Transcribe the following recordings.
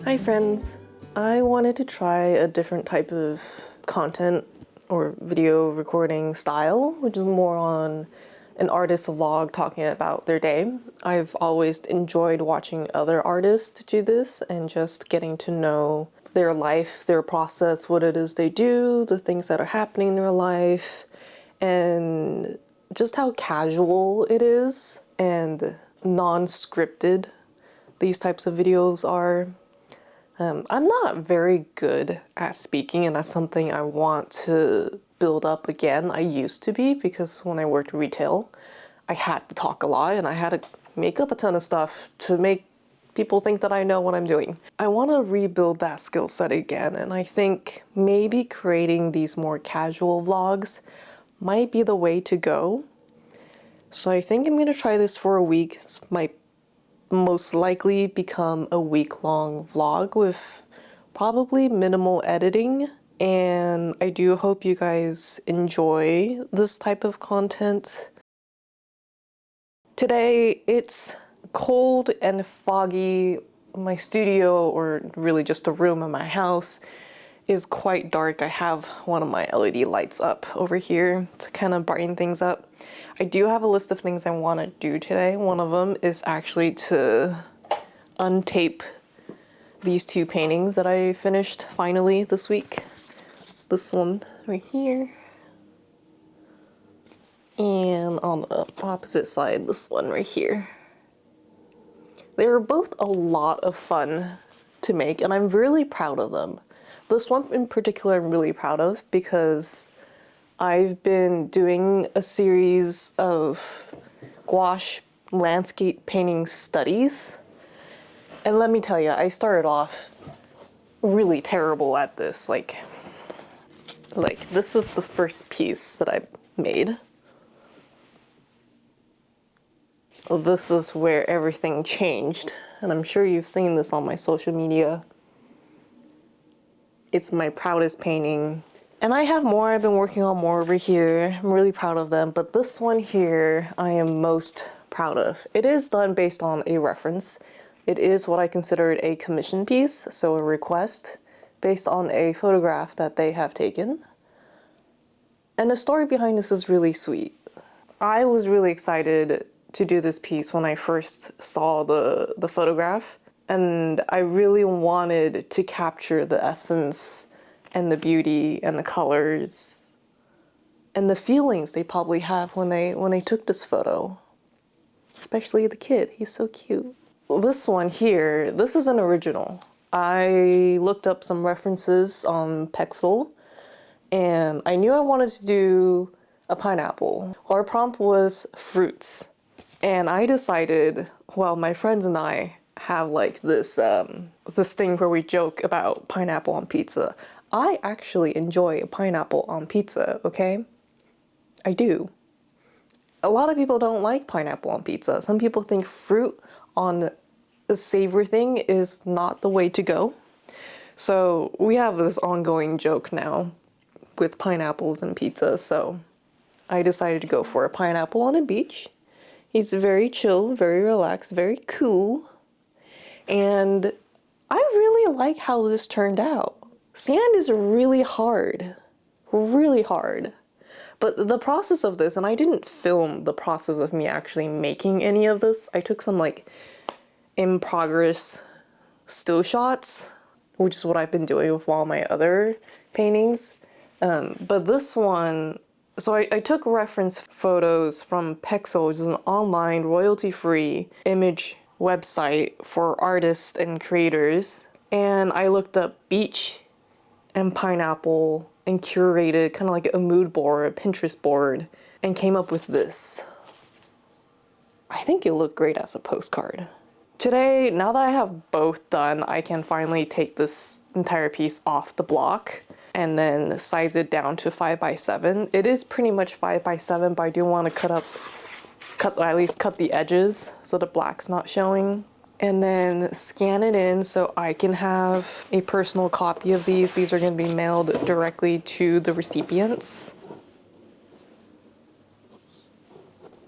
Hi friends! I wanted to try a different type of content or video recording style, which is more on an artist's vlog talking about their day. I've always enjoyed watching other artists do this and just getting to know their life, their process, what it is they do, the things that are happening in their life, and just how casual it is and non-scripted these types of videos are. I'm not very good at speaking, and that's something I want to build up again. I used to be, because when I worked retail, I had to talk a lot and I had to make up a ton of stuff to make people think that I know what I'm doing. I want to rebuild that skill set again, and I think maybe creating these more casual vlogs might be the way to go. So I think I'm going to try this for a week. This might most likely become a week-long vlog with probably minimal editing, and I do hope you guys enjoy this type of content. Today it's cold and foggy. My studio, or really just a room in my house, is quite dark. I have one of my LED lights up over here to kind of brighten things up. I do have a list of things I want to do today. One of them is actually to untape these two paintings that I finished finally this week. This one right here, and on the opposite side, this one right here. They were both a lot of fun to make, and I'm really proud of them. This one in particular I'm really proud of because I've been doing a series of gouache landscape painting studies. And let me tell you, I started off really terrible at this. Like this is the first piece that I made. This is where everything changed. And I'm sure you've seen this on my social media. It's my proudest painting. And I have more. I've been working on more over here. I'm really proud of them, but this one here I am most proud of. It is done based on a reference. It is what I considered a commission piece, so a request based on a photograph that they have taken. And the story behind this is really sweet. I was really excited to do this piece when I first saw the photograph, and I really wanted to capture the essence and the beauty and the colors and the feelings they probably have when they took this photo. Especially the kid, he's so cute. This one here, this is an original. I looked up some references on Pexel, and I knew I wanted to do a pineapple. Our prompt was fruits, and I decided, well, my friends and I have like this this thing where we joke about pineapple on pizza. I actually enjoy a pineapple on pizza, okay? I do. A lot of people don't like pineapple on pizza. Some people think fruit on a savor thing is not the way to go. So we have this ongoing joke now with pineapples and pizza, so I decided to go for a pineapple on a beach. He's very chill, very relaxed, very cool, and I really like how this turned out. Sand is really hard, really hard. But the process of this, and I didn't film the process of me actually making any of this. I took some like in progress still shots, which is what I've been doing with all my other paintings. But this one, so I took reference photos from Pexel, which is an online royalty-free image website for artists and creators. And I looked up beach and pineapple and curated kind of like a mood board, a Pinterest board, and came up with this. I think it looked great as a postcard. Today, now that I have both done, I can finally take this entire piece off the block and then size it down to 5x7. It is pretty much 5x7, but I do want to at least cut the edges so the black's not showing. And then scan it in so I can have a personal copy of these. These are going to be mailed directly to the recipients.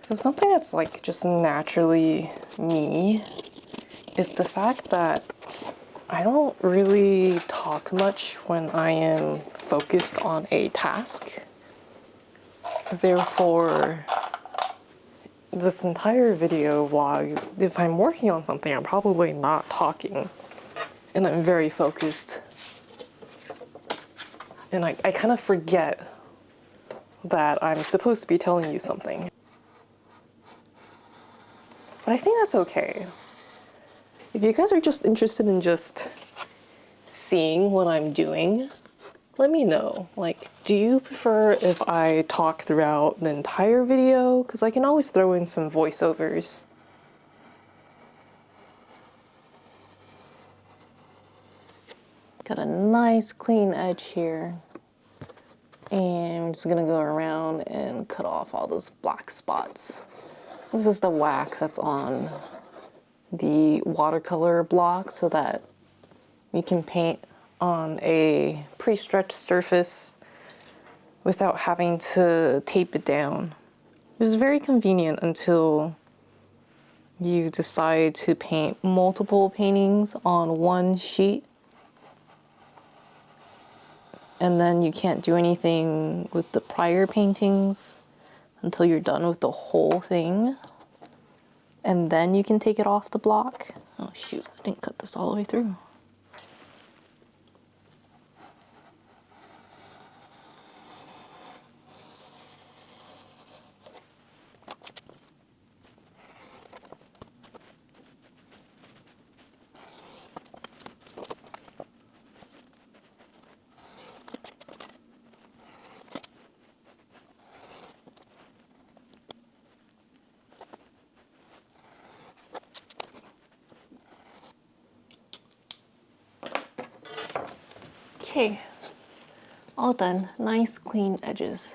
So something that's like just naturally me is the fact that I don't really talk much when I am focused on a task. Therefore, this entire video vlog, if I'm working on something, I'm probably not talking. And I'm very focused. And I kind of forget that I'm supposed to be telling you something. But I think that's okay. If you guys are just interested in just seeing what I'm doing, let me know. Like, do you prefer if I talk throughout the entire video? Because I can always throw in some voiceovers. Got a nice clean edge here. And I'm just gonna go around and cut off all those black spots. This is the wax that's on the watercolor block so that you can paint on a pre-stretched surface without having to tape it down. This is very convenient until you decide to paint multiple paintings on one sheet. And then you can't do anything with the prior paintings until you're done with the whole thing. And then you can take it off the block. Oh shoot, I didn't cut this all the way through. Okay, all done. Nice clean edges.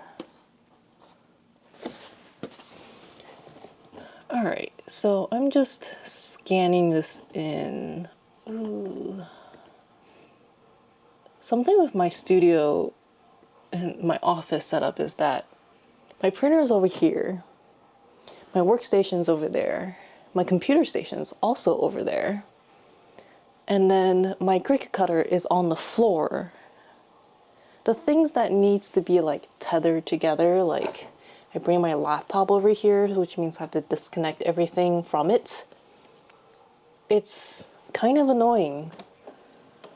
All right, so I'm just scanning this in. Ooh. Something with my studio and my office setup is that my printer is over here, my workstation's over there, my computer station's also over there, and then my Cricut cutter is on the floor. The things that needs to be like tethered together, like I bring my laptop over here, which means I have to disconnect everything from it. It's kind of annoying.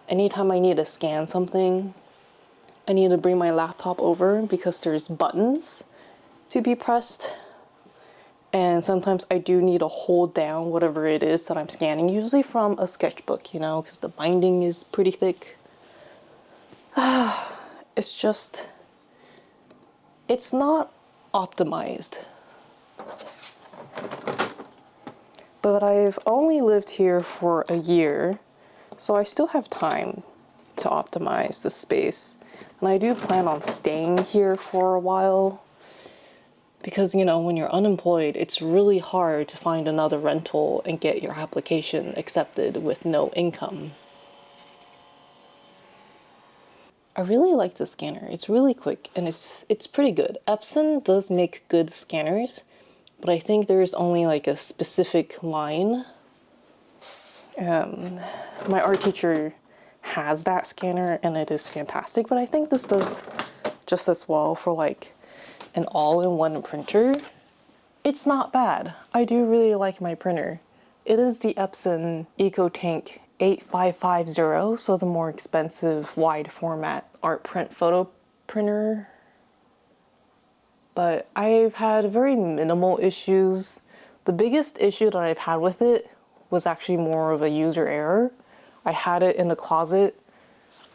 Anytime I need to scan something, I need to bring my laptop over because there's buttons to be pressed. And sometimes I do need to hold down whatever it is that I'm scanning, usually from a sketchbook, you know, because the binding is pretty thick. It's just, it's not optimized. But I've only lived here for a year, so I still have time to optimize the space. And I do plan on staying here for a while because, you know, when you're unemployed, it's really hard to find another rental and get your application accepted with no income. I really like the scanner. It's really quick and it's pretty good. Epson does make good scanners, but I think there's only like a specific line. My art teacher has that scanner and it is fantastic, but I think this does just as well for like an all-in-one printer. It's not bad. I do really like my printer. It is the Epson EcoTank 8550, so the more expensive wide format art print photo printer. But I've had very minimal issues. The biggest issue that I've had with it was actually more of a user error. I had it in the closet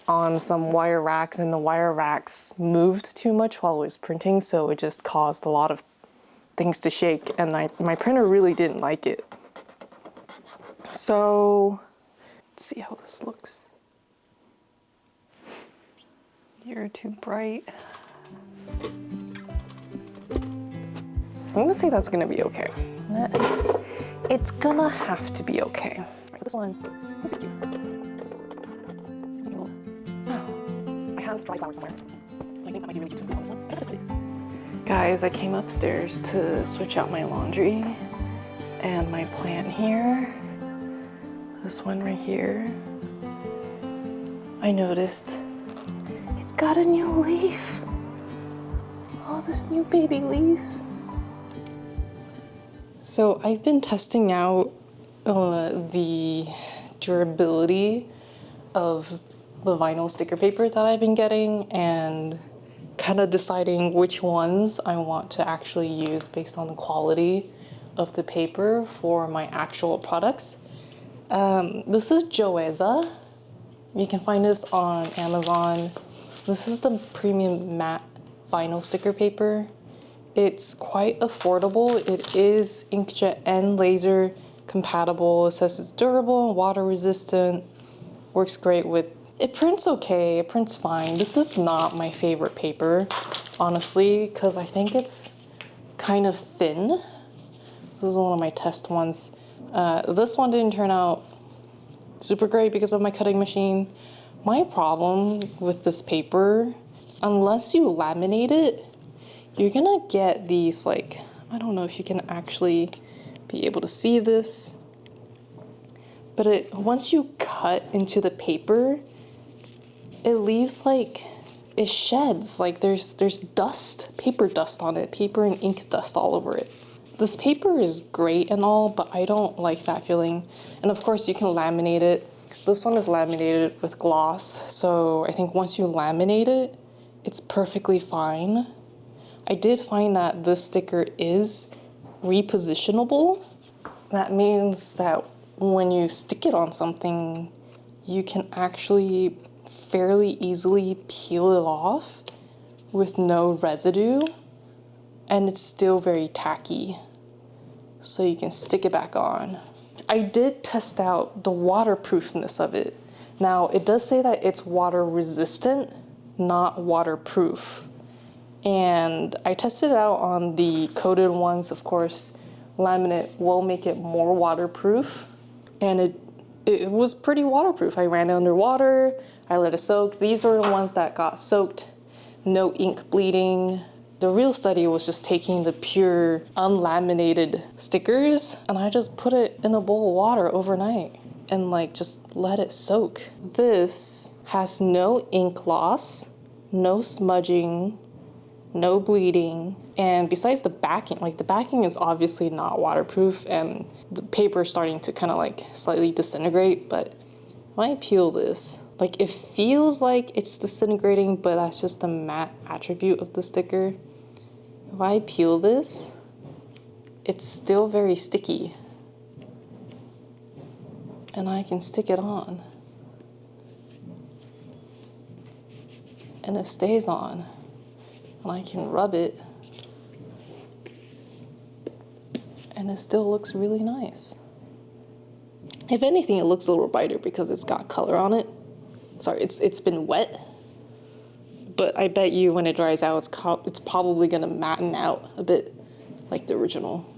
on some wire racks and the wire racks moved too much while I was printing, so it just caused a lot of things to shake and my printer really didn't like it. So let's see how this looks. You're too bright. I'm gonna say that's gonna be okay. It's gonna have to be okay. Right, this one, it's so cute. I have dry flowers somewhere. I think that might be really cute to put on this one. Guys, I came upstairs to switch out my laundry and my plant here. This one right here. I noticed it's got a new leaf. Oh, this new baby leaf. So I've been testing out the durability of the vinyl sticker paper that I've been getting and kind of deciding which ones I want to actually use based on the quality of the paper for my actual products. This is Joyeza. You can find this on Amazon. This is the premium matte vinyl sticker paper. It's quite affordable. It is inkjet and laser compatible. It says it's durable and water resistant. Works great with, it prints okay, it prints fine. This is not my favorite paper, honestly, because I think it's kind of thin. This is one of my test ones. This one didn't turn out super great because of my cutting machine. My problem with this paper, unless you laminate it, you're gonna get these, like, I don't know if you can actually be able to see this, but once you cut into the paper, it leaves like, it sheds, like there's dust, paper dust on it, paper and ink dust all over it. This paper is great and all, but I don't like that feeling. And of course you can laminate it. This one is laminated with gloss, so I think once you laminate it, it's perfectly fine. I did find that this sticker is repositionable. That means that when you stick it on something, you can actually fairly easily peel it off with no residue, and it's still very tacky. So you can stick it back on. I did test out the waterproofness of it. Now, it does say that it's water resistant, not waterproof. And I tested it out on the coated ones. Of course, laminate will make it more waterproof, and it was pretty waterproof. I ran it underwater, I let it soak. These are the ones that got soaked, no ink bleeding. The real study was just taking the pure unlaminated stickers, and I just put it in a bowl of water overnight and like just let it soak. This has no ink loss, no smudging, no bleeding, and besides the backing, like the backing is obviously not waterproof and the paper is starting to kind of like slightly disintegrate, but when I peel this, like it feels like it's disintegrating, but that's just the matte attribute of the sticker. If I peel this, it's still very sticky, and I can stick it on and it stays on. And I can rub it and it still looks really nice. If anything, it looks a little brighter because it's got color on it. Sorry, it's been wet, but I bet you when it dries out, it's probably gonna matten out a bit like the original.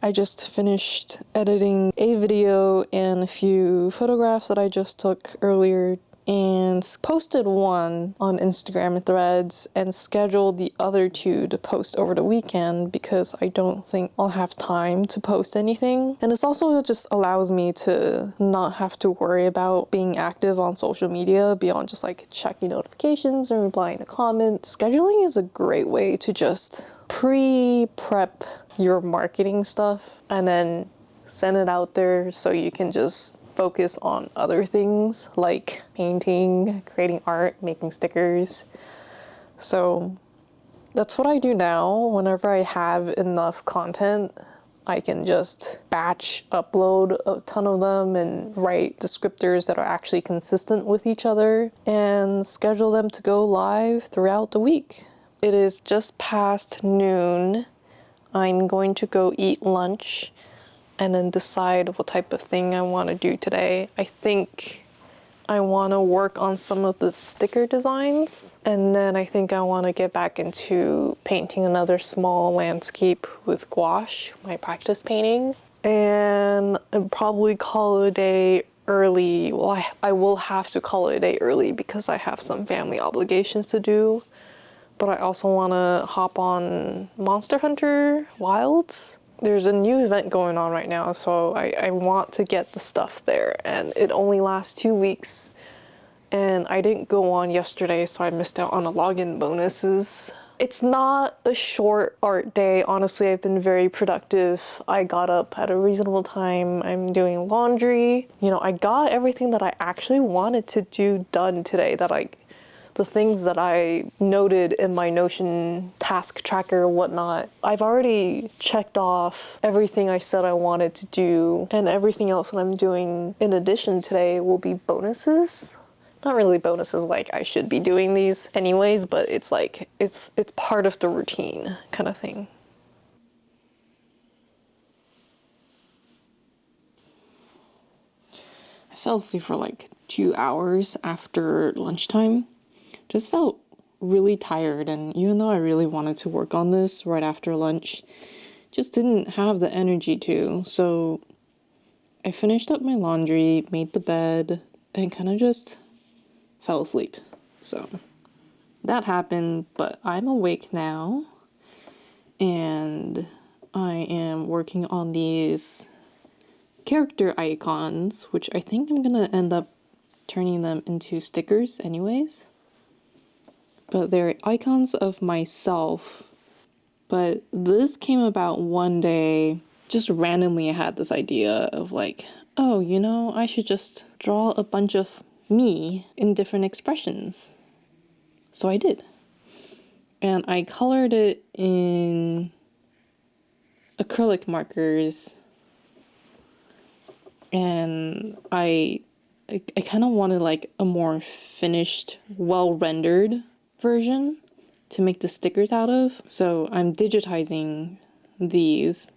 I just finished editing a video and a few photographs that I just took earlier and posted one on Instagram threads and scheduled the other two to post over the weekend because I don't think I'll have time to post anything. And this also just allows me to not have to worry about being active on social media beyond just like checking notifications or replying to comments. Scheduling is a great way to just pre-prep your marketing stuff and then send it out there so you can just focus on other things like painting, creating art, making stickers. So that's what I do now. Whenever I have enough content, I can just batch upload a ton of them and write descriptors that are actually consistent with each other and schedule them to go live throughout the week. It is just past noon. I'm going to go eat lunch and then decide what type of thing I want to do today. I think I want to work on some of the sticker designs, and then I think I want to get back into painting another small landscape with gouache, my practice painting, and I'll probably call it a day early. Well, I will have to call it a day early because I have some family obligations to do, but I also want to hop on Monster Hunter Wilds. there's a new event going on right now, so I want to get the stuff there, and it only lasts 2 weeks. And I didn't go on yesterday, so I missed out on the login bonuses. It's not a short art day. Honestly, I've been very productive. I got up at a reasonable time. I'm doing laundry. You know, I got everything that I actually wanted to do done today, the things that I noted in my Notion task tracker and whatnot. I've already checked off everything I said I wanted to do, and everything else that I'm doing in addition today will be bonuses. Not really bonuses, like I should be doing these anyways, but it's like, it's part of the routine kind of thing. I fell asleep for like 2 hours after lunchtime. Just felt really tired, and even though I really wanted to work on this right after lunch, just didn't have the energy to. So I finished up my laundry, made the bed, and kind of just fell asleep. So that happened, but I'm awake now, and I am working on these character icons, which I think I'm gonna end up turning them into stickers anyways. But they're icons of myself. But this came about one day, just randomly I had this idea of like, oh, you know, I should just draw a bunch of me in different expressions. So I did. And I colored it in acrylic markers. And I kind of wanted like a more finished, well-rendered version to make the stickers out of. So I'm digitizing these.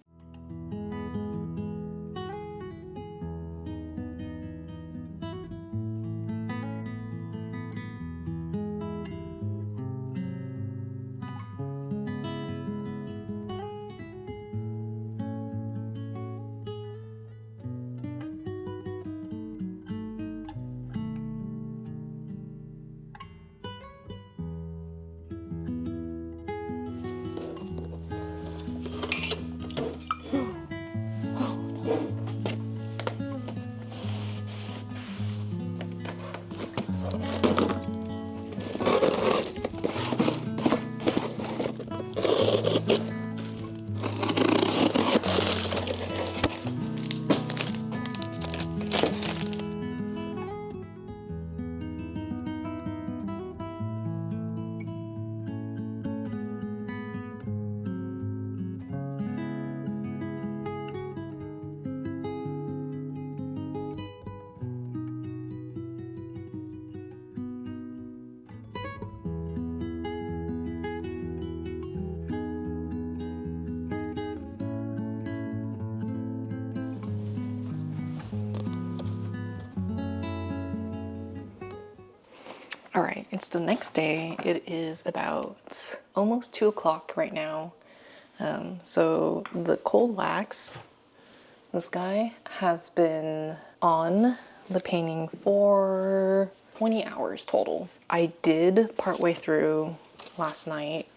All right, it's the next day. It is about almost 2 o'clock right now. So the cold wax, this guy has been on the painting for 20 hours total. I did partway through last night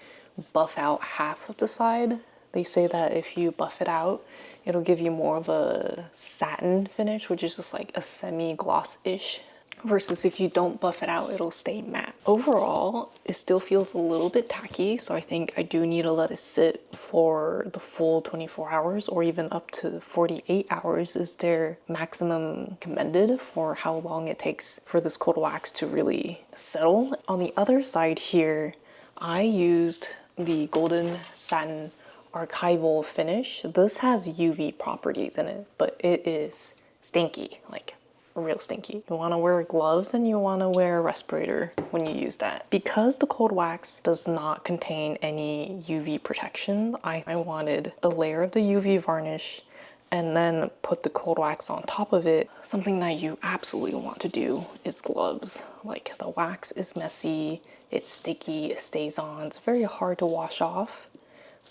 buff out half of the side. They say that if you buff it out, it'll give you more of a satin finish, which is just like a semi-gloss-ish, versus if you don't buff it out, it'll stay matte. Overall, it still feels a little bit tacky, so I think I do need to let it sit for the full 24 hours, or even up to 48 hours is their maximum recommended for how long it takes for this cold wax to really settle. On the other side here, I used the golden satin archival finish. This has UV properties in it, but it is stinky, like real stinky. You want to wear gloves and you want to wear a respirator when you use that. Because the cold wax does not contain any UV protection, I wanted a layer of the UV varnish and then put the cold wax on top of it. Something that you absolutely want to do is gloves. Like, the wax is messy, it's sticky, it stays on, it's very hard to wash off.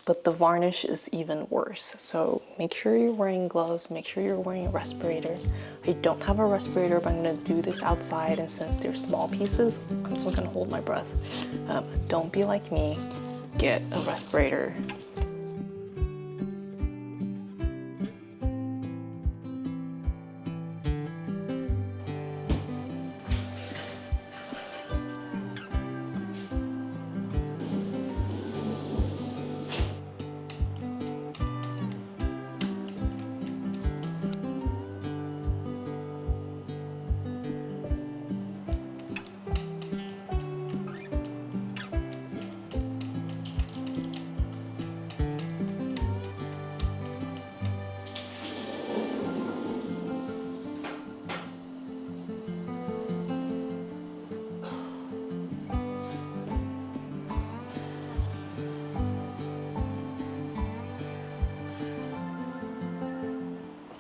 But the varnish is even worse. So make sure you're wearing gloves, make sure you're wearing a respirator. I don't have a respirator, but I'm gonna do this outside, and since they're small pieces, I'm just gonna hold my breath. Don't be like me, get a respirator.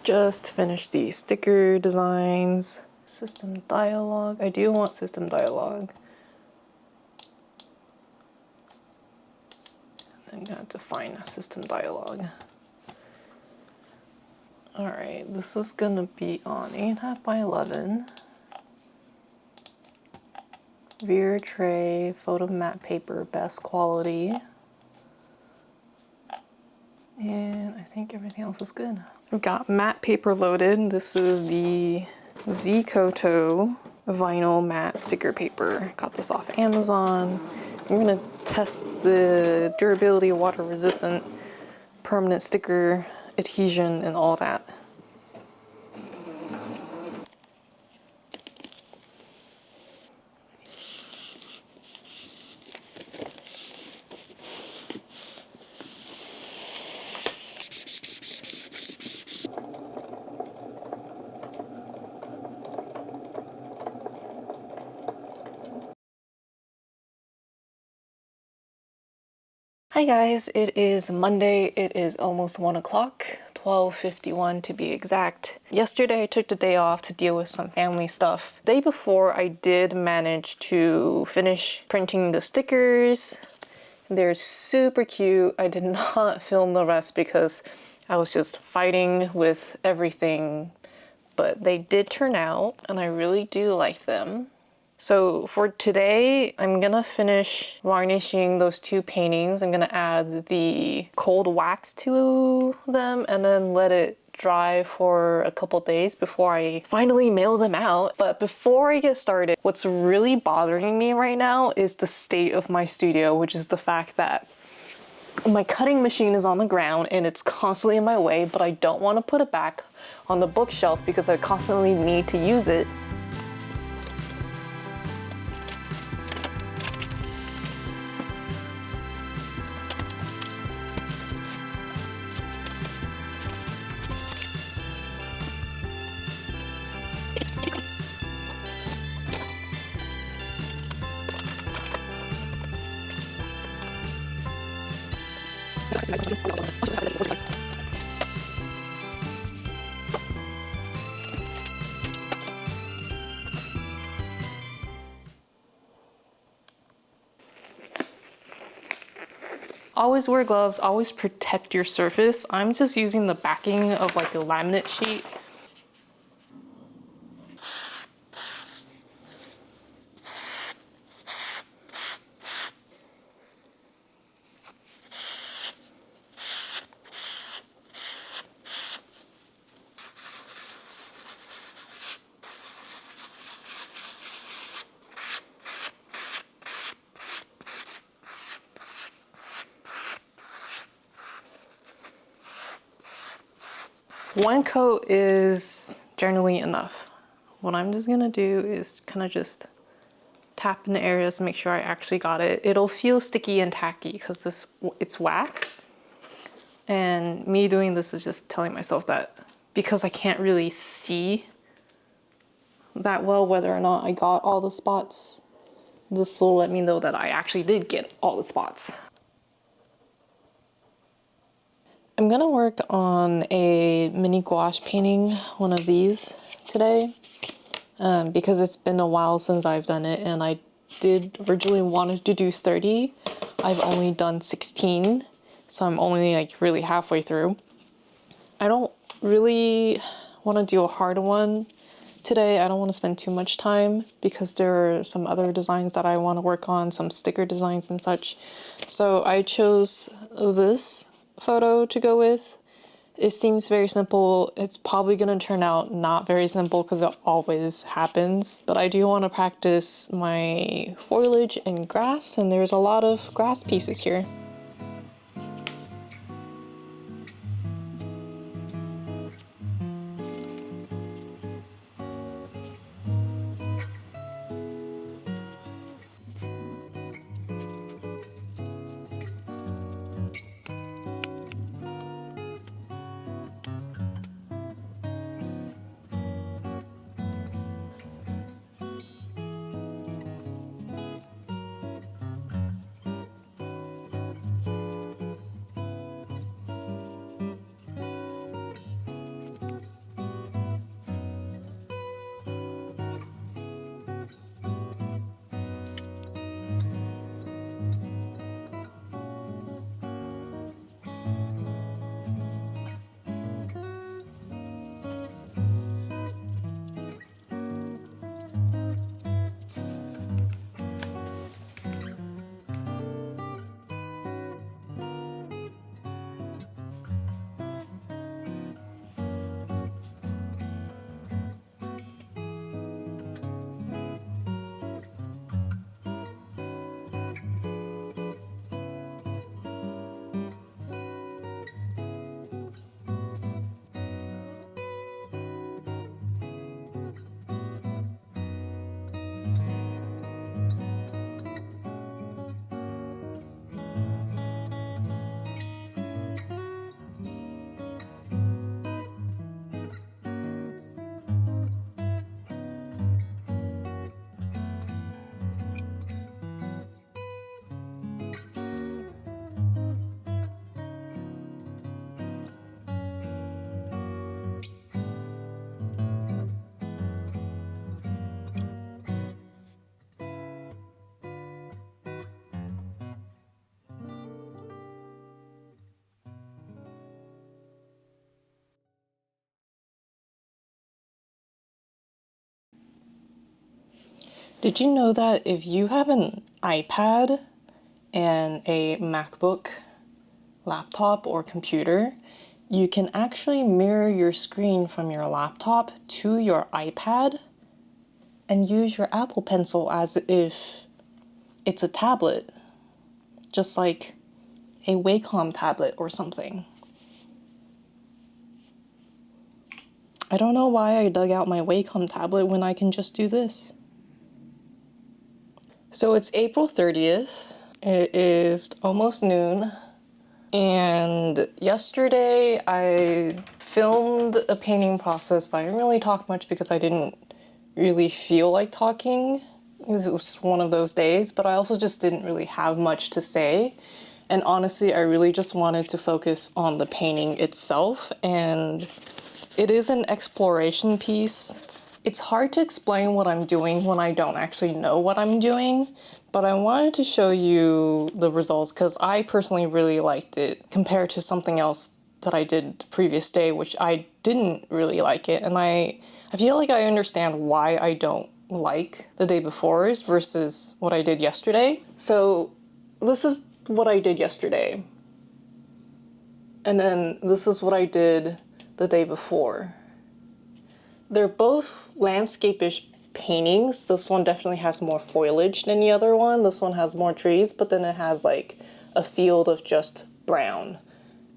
just finished the sticker designs. System dialog. I do want system dialog. I'm gonna define a system dialog. All right, this is gonna be on 8.5 by 11. Rear tray, photo matte paper, best quality. And I think everything else is good. I've got matte paper loaded. This is the Zikoto vinyl matte sticker paper. Got this off Amazon. I'm gonna test the durability, water resistant, permanent sticker, adhesion, and all that. Hi guys, it is Monday. It is almost 1 o'clock, 12:51 to be exact. Yesterday I took the day off to deal with some family stuff. The day before I did manage to finish printing the stickers. They're super cute. I did not film the rest because I was just fighting with everything, but they did turn out and I really do like them. So for today, I'm gonna finish varnishing those two paintings. I'm gonna add the cold wax to them and then let it dry for a couple days before I finally mail them out. But before I get started, what's really bothering me right now is the state of my studio, which is the fact that my cutting machine is on the ground and it's constantly in my way, but I don't want to put it back on the bookshelf because I constantly need to use it. Always wear gloves, always protect your surface. I'm just using the backing of like a laminate sheet. One coat is generally enough. What I'm just gonna do is kind of just tap in the areas to make sure I actually got it. It'll feel sticky and tacky because it's wax. And me doing this is just telling myself that because I can't really see that well whether or not I got all the spots, this will let me know that I actually did get all the spots. I'm gonna work on a mini gouache painting, one of these today, because it's been a while since I've done it and I did originally wanted to do 30. I've only done 16, so I'm only like really halfway through. I don't really want to do a hard one today. I don't want to spend too much time because there are some other designs that I want to work on, some sticker designs and such. So I chose this photo to go with. It seems very simple. It's probably going to turn out not very simple because it always happens. But I do want to practice my foliage and grass, and there's a lot of grass pieces here. Did you know that if you have an iPad and a MacBook laptop or computer, you can actually mirror your screen from your laptop to your iPad and use your Apple Pencil as if it's a tablet, just like a Wacom tablet or something. I don't know why I dug out my Wacom tablet when I can just do this. So it's April 30th. It is almost noon. And yesterday I filmed a painting process, but I didn't really talk much because I didn't really feel like talking. It was one of those days, but I also just didn't really have much to say. And honestly, I really just wanted to focus on the painting itself, and it is an exploration piece. It's hard to explain what I'm doing when I don't actually know what I'm doing, but I wanted to show you the results because I personally really liked it compared to something else that I did the previous day, which I didn't really like it. And I feel like I understand why I don't like the day before's versus what I did yesterday. So this is what I did yesterday. And then this is what I did the day before. They're both landscape-ish paintings. This one definitely has more foliage than the other one. This one has more trees, but then it has like a field of just brown.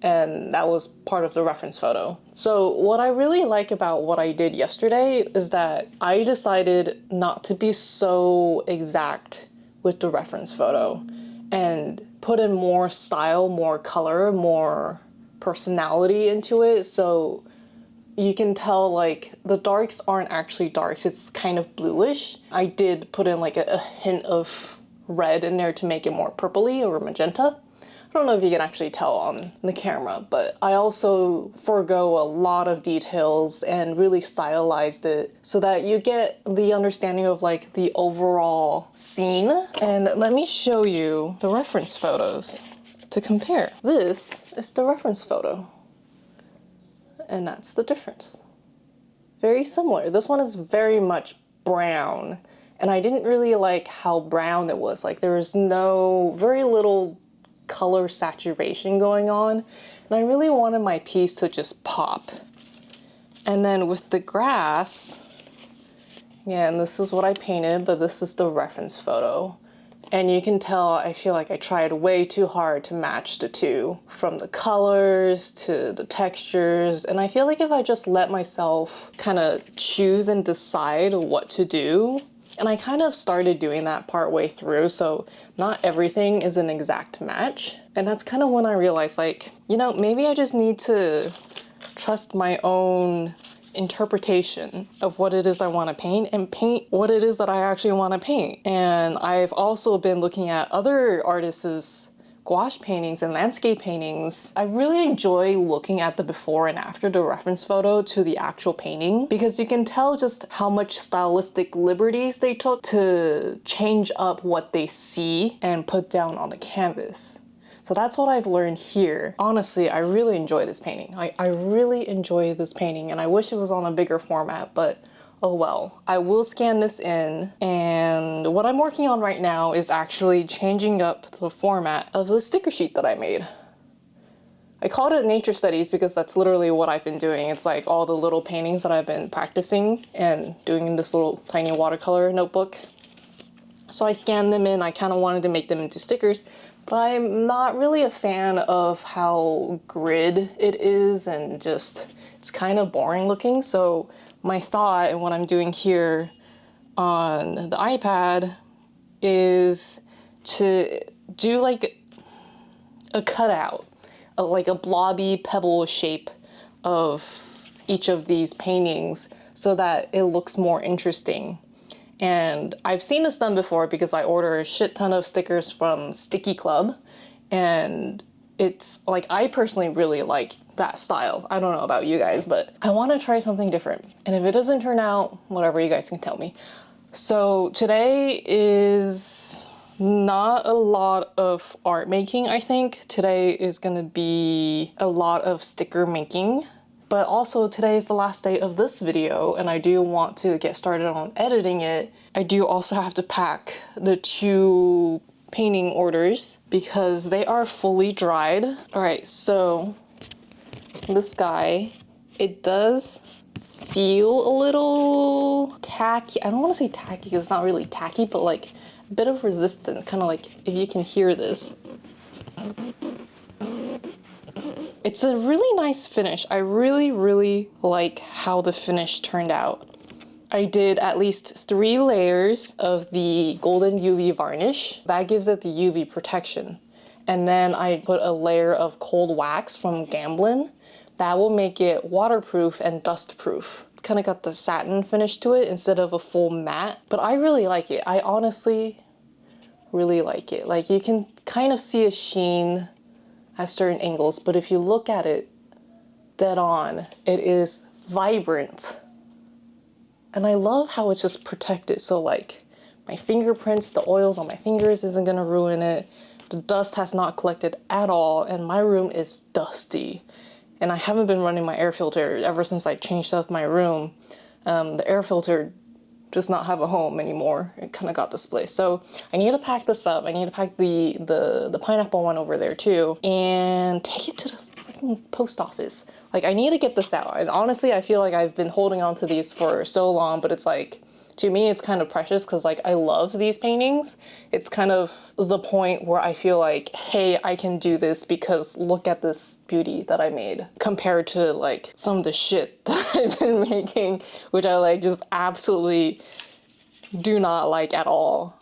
And that was part of the reference photo. So what I really like about what I did yesterday is that I decided not to be so exact with the reference photo and put in more style, more color, more personality into it. So you can tell like the darks aren't actually darks, it's kind of bluish. I did put in like a hint of red in there to make it more purpley or magenta. I don't know if you can actually tell on the camera, but I also forego a lot of details and really stylized it so that you get the understanding of like the overall scene. And let me show you the reference photos to compare. This is the reference photo. And that's the difference. Very similar. This one is very much brown, and I didn't really like how brown it was. Like there was very little color saturation going on, and I really wanted my piece to just pop. And then with the grass, yeah, and this is what I painted, but this is the reference photo. And you can tell, I feel like I tried way too hard to match the two, from the colors to the textures. And I feel like if I just let myself kind of choose and decide what to do, and I kind of started doing that part way through, so not everything is an exact match. And that's kind of when I realized, like, you know, maybe I just need to trust my own interpretation of what it is I want to paint and paint what it is that I actually want to paint. And I've also been looking at other artists' gouache paintings and landscape paintings. I really enjoy looking at the before and after the reference photo to the actual painting, because you can tell just how much stylistic liberties they took to change up what they see and put down on the canvas. So that's what I've learned here. Honestly, I really enjoy this painting. I really enjoy this painting, and I wish it was on a bigger format, but oh well. I will scan this in, and what I'm working on right now is actually changing up the format of the sticker sheet that I made. I called it Nature Studies because that's literally what I've been doing. It's like all the little paintings that I've been practicing and doing in this little tiny watercolor notebook. So I scanned them in. I kind of wanted to make them into stickers, but I'm not really a fan of how grid it is, and just it's kind of boring looking. So my thought and what I'm doing here on the iPad is to do like a cutout, like a blobby pebble shape of each of these paintings so that it looks more interesting. And I've seen this done before because I order a shit ton of stickers from Sticky Club, and it's like, I personally really like that style. I don't know about you guys, but I want to try something different. And if it doesn't turn out, whatever, you guys can tell me. So today is not a lot of art making, I think. Today is gonna be a lot of sticker making. But also today is the last day of this video and I do want to get started on editing it. I do also have to pack the 2 painting orders because they are fully dried. All right, so this guy, it does feel a little tacky. I don't want to say tacky because it's not really tacky, but like a bit of resistance, kind of like if you can hear this. It's a really nice finish. I really like how the finish turned out. I did at least 3 layers of the golden UV varnish. That gives it the UV protection. And then I put a layer of cold wax from Gamblin. That will make it waterproof and dust proof. It's kind of got the satin finish to it instead of a full matte. But I really like it. I honestly really like it. Like you can kind of see a sheen at certain angles, but if you look at it dead on, it is vibrant. And I love how it's just protected. So like my fingerprints, the oils on my fingers isn't gonna ruin it. The dust has not collected at all, and my room is dusty. And I haven't been running my air filter ever since I changed up my room. The air filter does not have a home anymore. It kind of got displaced. So I need to pack this up. I need to pack the pineapple one over there too and take it to the freaking post office. Like I need to get this out. And honestly, I feel like I've been holding on to these for so long, but it's like, to me, it's kind of precious because like I love these paintings. It's kind of the point where I feel like, hey, I can do this because look at this beauty that I made compared to like some of the shit that I've been making, which I like just absolutely do not like at all.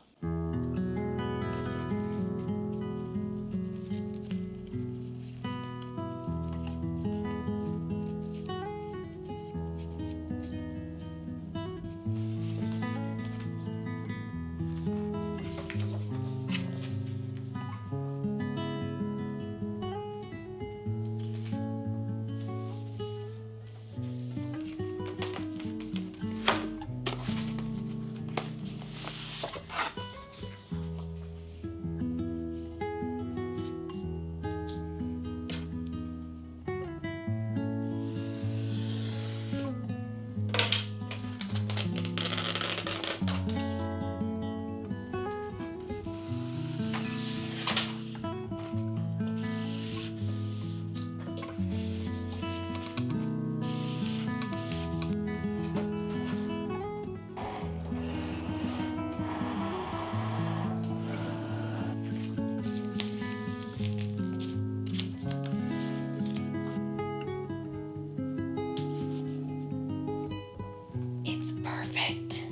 It's perfect.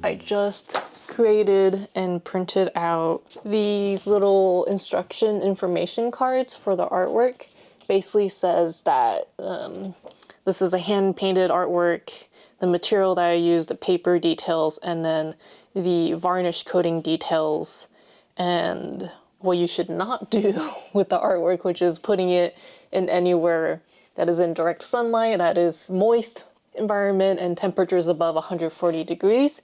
I just created and printed out these little instruction information cards for the artwork. Basically says that this is a hand painted artwork, the material that I used, the paper details, and then the varnish coating details, and what you should not do with the artwork, which is putting it in anywhere that is in direct sunlight, that is moist environment, and temperatures above 140 degrees,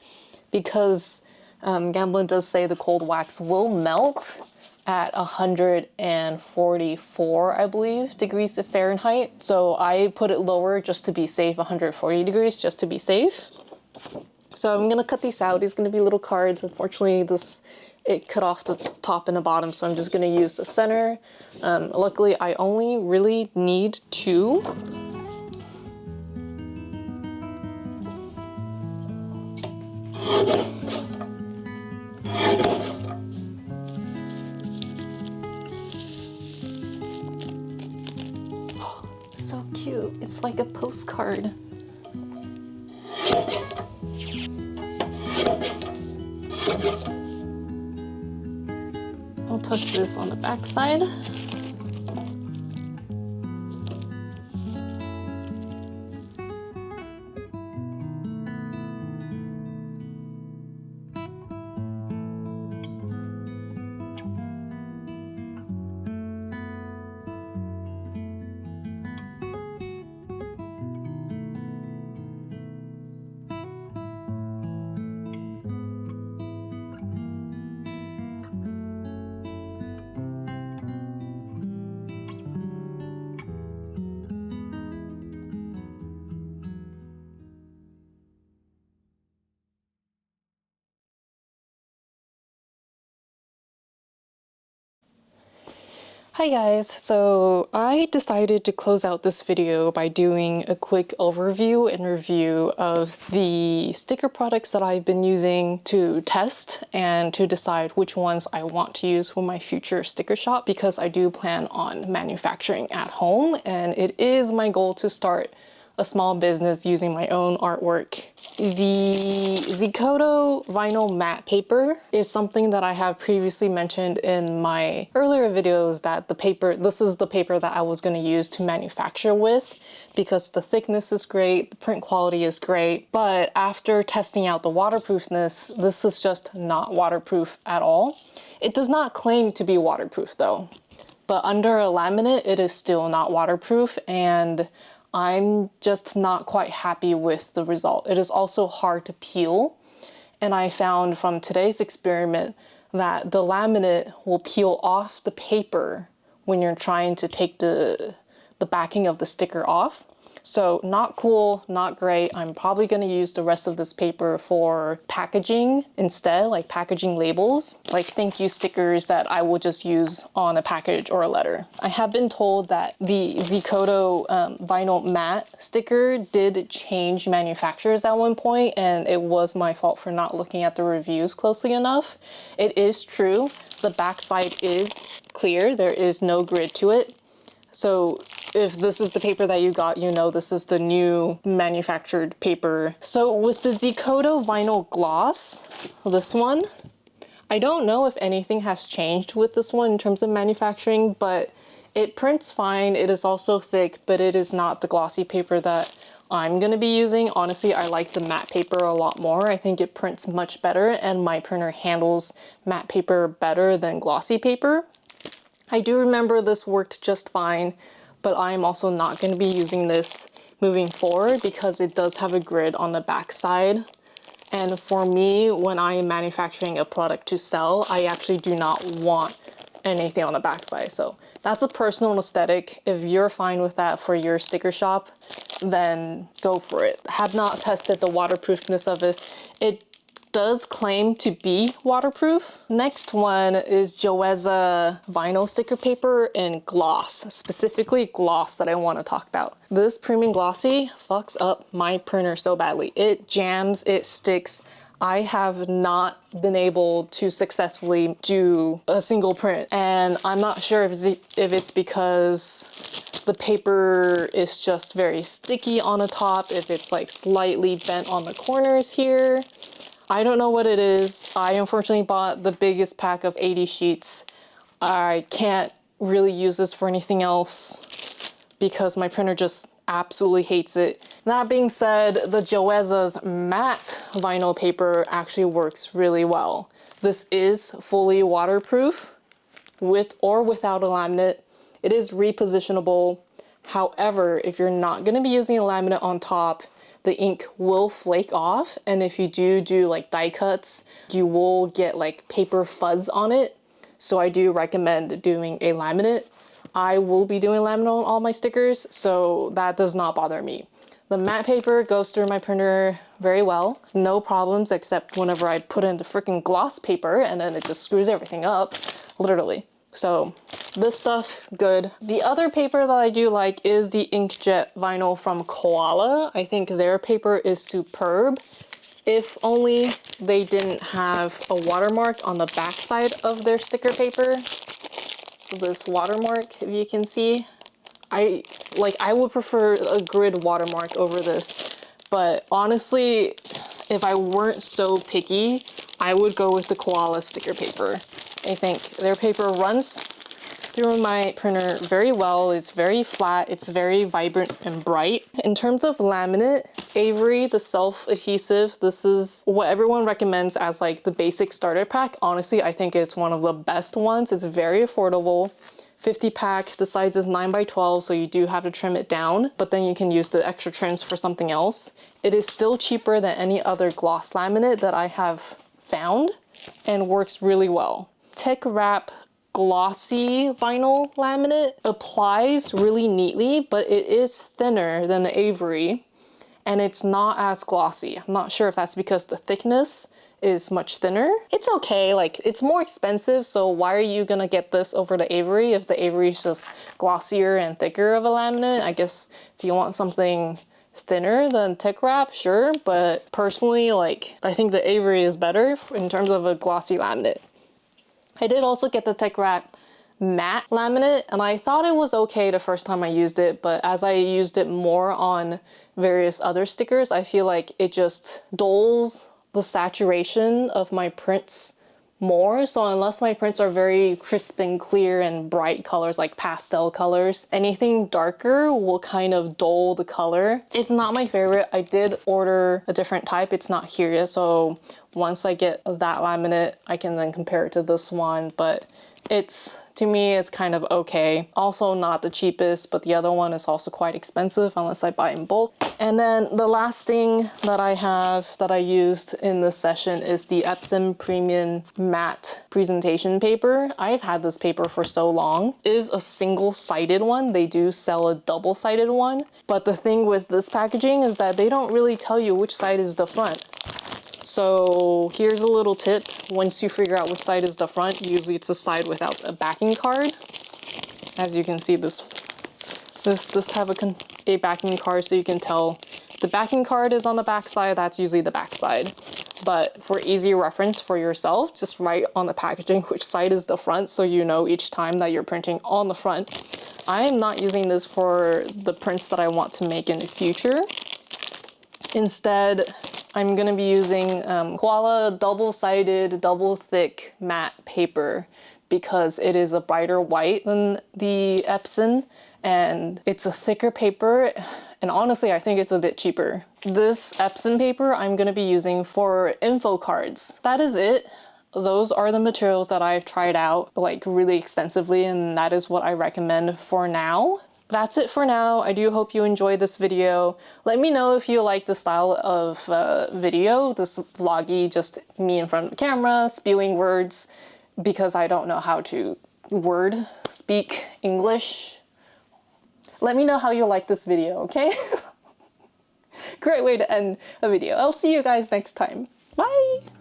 because Gamblin does say the cold wax will melt at 144, I believe, degrees of Fahrenheit. So I put it lower just to be safe, 140 degrees, just to be safe. So I'm gonna cut these out. These are gonna be little cards. Unfortunately, it cut off the top and the bottom, so I'm just gonna use the center. Luckily, I only really need 2. Oh, so cute. It's like a postcard. I'll tuck this on the back side. Hi guys, so I decided to close out this video by doing a quick overview and review of the sticker products that I've been using to test and to decide which ones I want to use for my future sticker shop, because I do plan on manufacturing at home and it is my goal to start a small business using my own artwork. The Zicoto vinyl matte paper is something that I have previously mentioned in my earlier videos, that this is the paper that I was going to use to manufacture with, because the thickness is great, the print quality is great, but after testing out the waterproofness, this is just not waterproof at all. It does not claim to be waterproof though, but under a laminate, it is still not waterproof, and I'm just not quite happy with the result. It is also hard to peel, and I found from today's experiment that the laminate will peel off the paper when you're trying to take the backing of the sticker off. So not cool, not great. I'm probably going to use the rest of this paper for packaging instead, like packaging labels, like thank you stickers that I will just use on a package or a letter. I have been told that the Zicoto vinyl matte sticker did change manufacturers at one point, and it was my fault for not looking at the reviews closely enough. It is true, the backside is clear, there is no grid to it. So if this is the paper that you got, you know this is the new manufactured paper. So with the Zicoto vinyl gloss, this one, I don't know if anything has changed with this one in terms of manufacturing, but it prints fine. It is also thick, but it is not the glossy paper that I'm going to be using. Honestly, I like the matte paper a lot more. I think it prints much better, and my printer handles matte paper better than glossy paper. I do remember this worked just fine, but I'm also not going to be using this moving forward because it does have a grid on the back side. And for me, when I am manufacturing a product to sell, I actually do not want anything on the back side. So that's a personal aesthetic. If you're fine with that for your sticker shop, then go for it. Have not tested the waterproofness of this. It does claim to be waterproof. Next one is Joyeza vinyl sticker paper in gloss, specifically gloss that I want to talk about. This premium glossy fucks up my printer so badly. It jams, it sticks. I have not been able to successfully do a single print, and I'm not sure if it's because the paper is just very sticky on the top, if it's like slightly bent on the corners here. I don't know what it is. I unfortunately bought the biggest pack of 80 sheets. I can't really use this for anything else because my printer just absolutely hates it. That being said, the Joyeza's matte vinyl paper actually works really well. This is fully waterproof with or without a laminate. It is repositionable. However, if you're not going to be using a laminate on top, the ink will flake off, and if you do like die cuts, you will get like paper fuzz on it. So I do recommend doing a laminate. I will be doing laminate on all my stickers, so that does not bother me. The matte paper goes through my printer very well, no problems, except whenever I put in the freaking gloss paper and then it just screws everything up, literally. So this stuff, good. The other paper that I do like is the inkjet vinyl from Koala. I think their paper is superb. If only they didn't have a watermark on the back side of their sticker paper. This watermark, if you can see. I would prefer a grid watermark over this, but honestly, if I weren't so picky, I would go with the Koala sticker paper. I think their paper runs through my printer very well. It's very flat, it's very vibrant and bright. In terms of laminate, Avery, the self-adhesive, this is what everyone recommends as like the basic starter pack. Honestly, I think it's one of the best ones. It's very affordable. 50 pack, the size is 9x12, so you do have to trim it down, but then you can use the extra trims for something else. It is still cheaper than any other gloss laminate that I have found and works really well. Tech Wrap glossy vinyl laminate applies really neatly, but it is thinner than the Avery. and it's not as glossy. I'm not sure if that's because the thickness is much thinner. It's okay, like it's more expensive, so why are you gonna get this over the Avery if the Avery is just glossier and thicker of a laminate? I guess if you want something thinner than Tech Wrap, sure, but personally, like, I think the Avery is better in terms of a glossy laminate. I did also get the Tech Wrap matte laminate, and I thought it was okay the first time I used it, but as I used it more on various other stickers, I feel like it just dulls the saturation of my prints more. So unless my prints are very crisp and clear and bright colors, like pastel colors, anything darker will kind of dull the color. It's not my favorite. I did order a different type. It's not here yet, so once I get that laminate, I can then compare it to this one, but to me, it's kind of okay. Also not the cheapest, but the other one is also quite expensive unless I buy in bulk. And then the last thing that I have that I used in this session is the Epson Premium Matte Presentation Paper. I've had this paper for so long. It is a single-sided one. They do sell a double-sided one, but the thing with this packaging is that they don't really tell you which side is the front. So here's a little tip. Once you figure out which side is the front, usually it's the side without a backing card. As you can see, this have a backing card, so you can tell the backing card is on the back side. That's usually the back side. But for easy reference for yourself, just write on the packaging which side is the front, so you know each time that you're printing on the front. I am not using this for the prints that I want to make in the future. Instead, I'm gonna be using Koala double-sided, double-thick matte paper because it is a brighter white than the Epson, and it's a thicker paper, and honestly, I think it's a bit cheaper. This Epson paper I'm gonna be using for info cards. That is it. Those are the materials that I've tried out like really extensively, and that is what I recommend for now. That's it for now. I do hope you enjoyed this video. Let me know if you like the style of video, this vloggy, just me in front of the camera, spewing words, because I don't know how to speak English. Let me know how you like this video, okay? Great way to end a video. I'll see you guys next time. Bye!